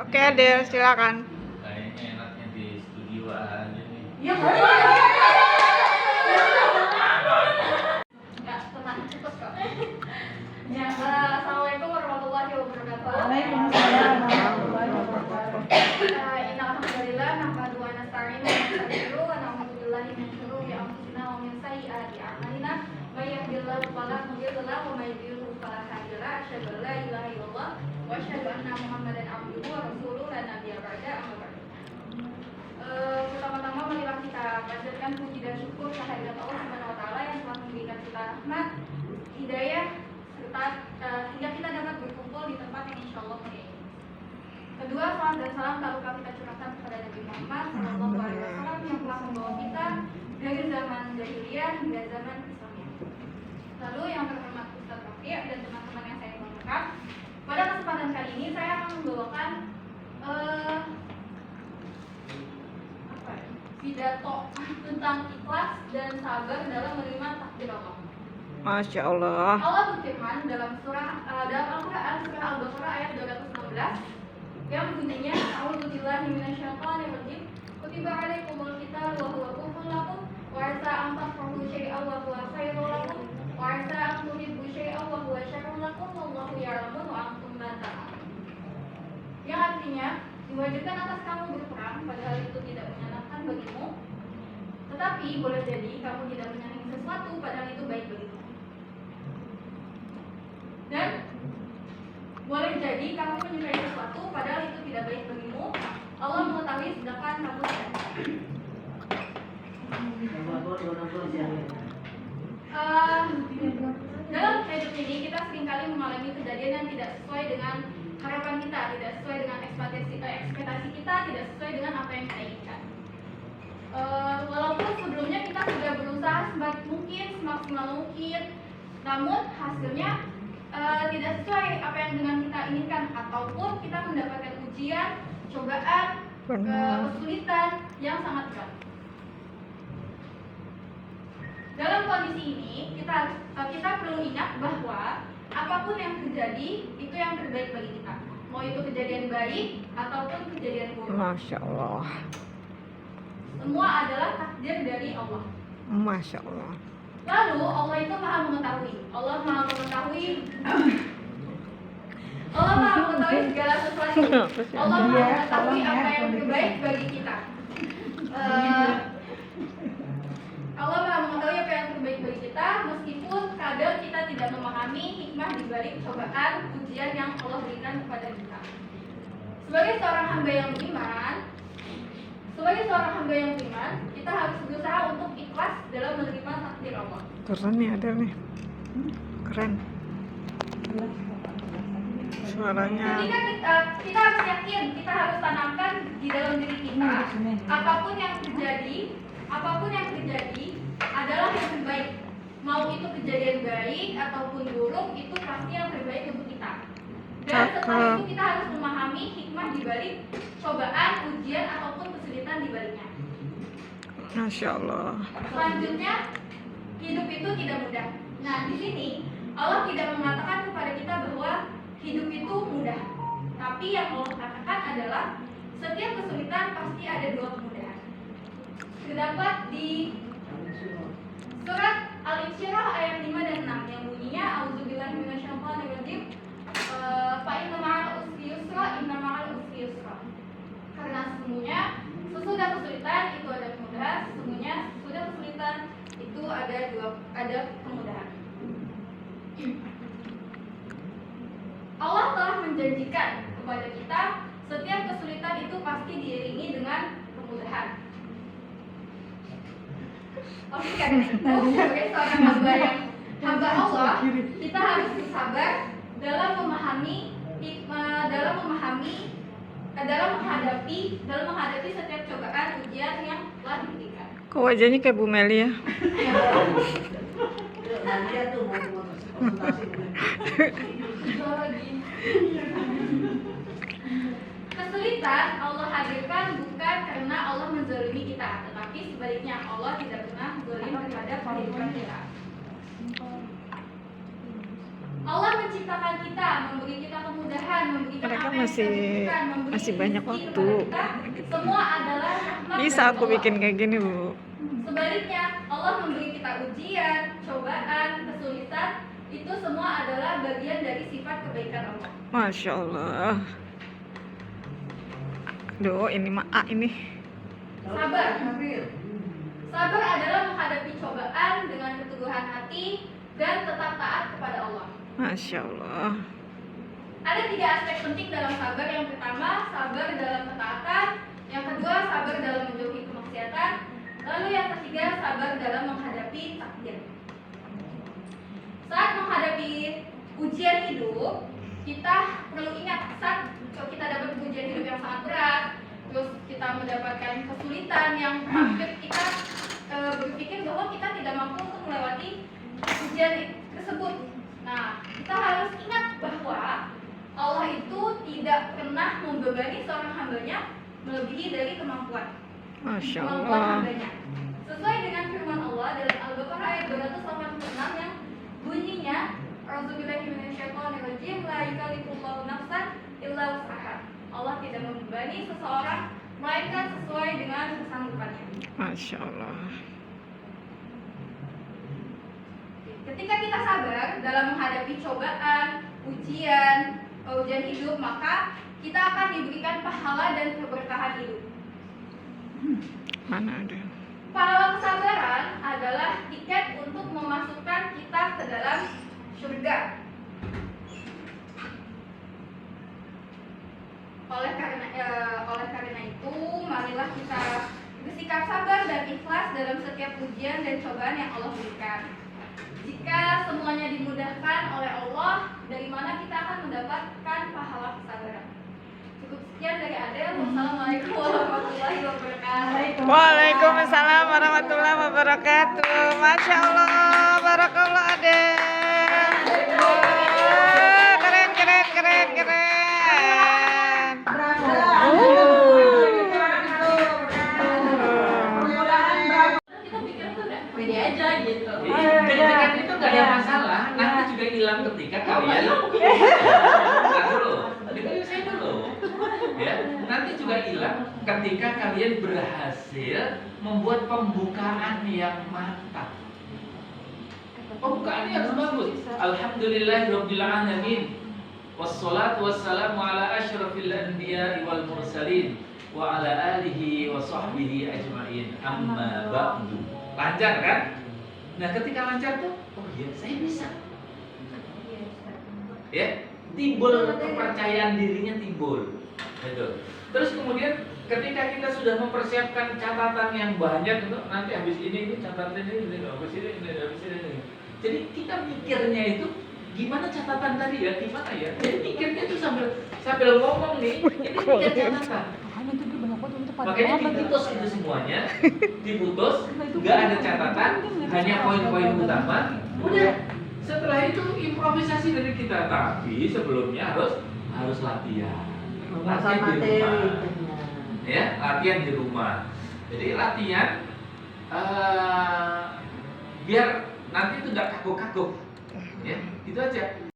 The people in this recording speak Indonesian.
Oke, Adel, silakan. Kayaknya enaknya di studio aja nih. Ya, Assalamualaikum warahmatullahi wabarakatuh. Waalaikumsalam warahmatullahi wabarakatuh. Alhamdulillah, nahmadu wa nasta'inu wa nastaghfiruh wa na'udzu billahi min syururi anfusina wa min sayyiati a'malina. May yahdihillahu fala mudilla lahu wa may yudlil fala hadiya lahu. Asyhadu an la ilaha illallah wa asyhadu anna Muhammadan abduhu wa rasuluhu la nabiyya ba'da, amma ba'du. Pertama-tama marilah kita panjatkan puji dan syukur kehadirat Allah Subhanahu wa taala yang telah memberikan kita rahmat, hidayah serta hingga kita dapat berkumpul di tempat yang insyaallah mulia ini. Kedua, salam dan salam tak lupa kita curahkan kepada Nabi Muhammad SAW yang telah membawa kita dari zaman jahiliyah hingga zaman Islamiyah. Lalu yang terhormat Ustaz Rafi' dan teman-teman yang saya hormatkan, pada kesempatan kali ini saya akan membawakan pidato tentang ikhlas dan sabar dalam menerima takdir Allah. Masya Allah. Allah berfirman dalam Al-Quran surah Al-Baqarah ayat 216 yang bunyinya A'udzubillahi minasyaitonir rajim. Kutiba 'alaikumul qital wa huwa kurhun lakum wa 'asa an takrahu syai'an wa huwa khairun lakum wa 'asa an tuhibbu syai'an wa huwa syarrun lakum wallahu ya'lamu wa antum la ta'lamun. Yang artinya diwajibkan atas kamu berperang padahal itu tidak menyenangkan bagimu, tetapi boleh jadi kamu tidak menyenangi sesuatu padahal itu baik bagimu. Dan boleh jadi kamu menyukai sesuatu padahal itu tidak baik bagimu. Allah mengetahui sedangkan kamu tidak. Dalam hidup ini kita seringkali mengalami kejadian yang tidak sesuai dengan harapan kita, tidak sesuai dengan ekspektasi kita, tidak sesuai dengan apa yang kita inginkan. Walaupun sebelumnya kita sudah berusaha semaksimal mungkin, namun hasilnya tidak sesuai apa yang dengan kita inginkan, ataupun kita mendapatkan ujian, cobaan, kesulitan yang sangat berat. Dalam kondisi ini kita perlu ingat bahwa apapun yang terjadi itu yang terbaik bagi kita, mau itu kejadian baik ataupun kejadian buruk. Masya Allah. Semua adalah takdir dari Allah. Masya Allah. Lalu Allah itu maha mengetahui. Allah maha mengetahui segala sesuatu. Allah maha mengetahui apa yang terbaik bagi kita. Allah maha mengetahui apa yang terbaik bagi kita, meskipun kadang kita tidak memahami hikmah di balik cobaan ujian yang Allah berikan kepada kita. Sebagai seorang hamba yang beriman, kita harus berusaha untuk ikhlas dalam menerima takdir Allah. Keren nih, Adel nih. Keren. Suaranya. Ketika kita harus yakin, kita harus tanamkan di dalam diri kita, apapun yang terjadi adalah yang terbaik. Mau itu kejadian baik ataupun buruk, itu pasti yang terbaik untuk kita. Dan setelah itu kita harus memahami hikmah di balik cobaan, ujian ataupun kesulitan di baliknya. Masya Allah. Selanjutnya, hidup itu tidak mudah. Nah, di sini Allah tidak mengatakan kepada kita bahwa hidup itu mudah. Tapi yang Allah katakan adalah setiap kesulitan pasti ada dua kemudahan. Terdapat di surat Al-Insyirah ayat 5 dan 6 yang bunyinya A'udzubillahi minasyaitonir rajim. Fa inna ma'al usri yusra, inna ma'al usri yusra. Karena sesungguhnya sesudah kesulitan itu ada kemudahan, sesungguhnya sesudah kesulitan itu ada kemudahan. Allah telah menjanjikan kepada kita setiap kesulitan itu pasti diiringi dengan kemudahan. Oke, karena itu sebagai seorang hamba Allah, kita harus bersabar dalam menghadapi setiap cobaan ujian yang telah diberikan. Kok wajahnya kayak Bu Meli ya? Kesulitan Allah hadirkan bukan karena Allah menzalimi kita, tetapi sebaliknya Allah tidak pernah zalim terhadap kehidupan kita. Allah menciptakan kita, memberi kita kemudahan, memberi kita Mereka apa yang kita butuhkan, memberi masih banyak rezeki waktu. kepada kita. Semua adalah rahmat Bisa dari aku Allah. bikin kayak gini, Bu. Sebaliknya, Allah memberi kita ujian, cobaan, kesulitan. Itu semua adalah bagian dari sifat kebaikan Allah. Masya Allah. Duh, ini maaf ini. Sabar. Sabar adalah menghadapi cobaan dengan keteguhan hati dan tetap taat kepada Allah. Masya Allah. Ada 3 aspek penting dalam sabar. Yang pertama, sabar dalam ketaatan. Yang kedua, sabar dalam menjauhi kemaksiatan. Lalu yang ketiga, sabar dalam menghadapi takdir. Saat menghadapi ujian hidup, kita perlu ingat saat kita dapat ujian hidup yang sangat berat, terus kita mendapatkan kesulitan yang hampir kita berpikir bahwa kita tidak mampu untuk melewati ujian tersebut. Nah, kita harus ingat bahwa Allah itu tidak pernah membebani seorang hambanya melebihi dari kemampuan Allah. hambanya. Sesuai dengan firman Allah dalam Al-Baqarah ayat 286 yang bunyinya, A'udzubillahi minasyaitonirrajim, la yukallifullahu nafsan illa wus'aha. Allah tidak membebani seseorang melainkan sesuai dengan kesanggupannya. Masya Allah. Ketika kita sabar dalam menghadapi cobaan, ujian hidup, maka kita akan diberikan pahala dan keberkahan hidup. Mana ada? Pahala kesabaran adalah tiket untuk memasukkan kita ke dalam surga. Oleh karena itu, marilah kita bersikap sabar dan ikhlas dalam setiap ujian dan cobaan yang Allah berikan. Jika semuanya dimudahkan oleh Allah, dari mana kita akan mendapatkan pahala kesabaran? Cukup sekian dari Adel. Wassalamualaikum warahmatullahi wabarakatuh. Waalaikumsalam warahmatullahi wabarakatuh. Masya Allah, barakallah Adel. Keren, keren, keren, keren. Kita pikir tuh udah pede aja gitu. Kritikan itu gak ada masalah, nanti juga hilang ketika kalian. Nah, dulu, dengerin saya dulu. Ya, nanti juga hilang ketika kalian berhasil membuat pembukaan yang mantap. Pembukaan yang bagus. Alhamdulillahirabbil alamin. Wassalatu wassalamu ala asyrafil anbiya'i wal mursalin wa ala alihi wa sahbihi ajma'in. Amma ba'du. Lancar kan? Nah, ketika lancar tuh, oh iya, saya bisa. Ya, timbul kepercayaan dirinya timbul. Gitu. Terus kemudian ketika kita sudah mempersiapkan catatan yang banyak untuk nanti habis ini catatan ini habis ini. Jadi kita mikirnya itu gimana catatan tadi ya, gimana ya? Jadi mikirnya itu sambil ngomong nih, ini mikir catatan. Makanya diputus itu semuanya, diputus, nggak ada catatan, hanya poin-poin utama. Udah, setelah itu improvisasi dari kita. Tapi sebelumnya harus latihan. Latihan di rumah. Ya, latihan di rumah. Jadi latihan biar nanti itu nggak kagok-kagok. Ya, itu aja.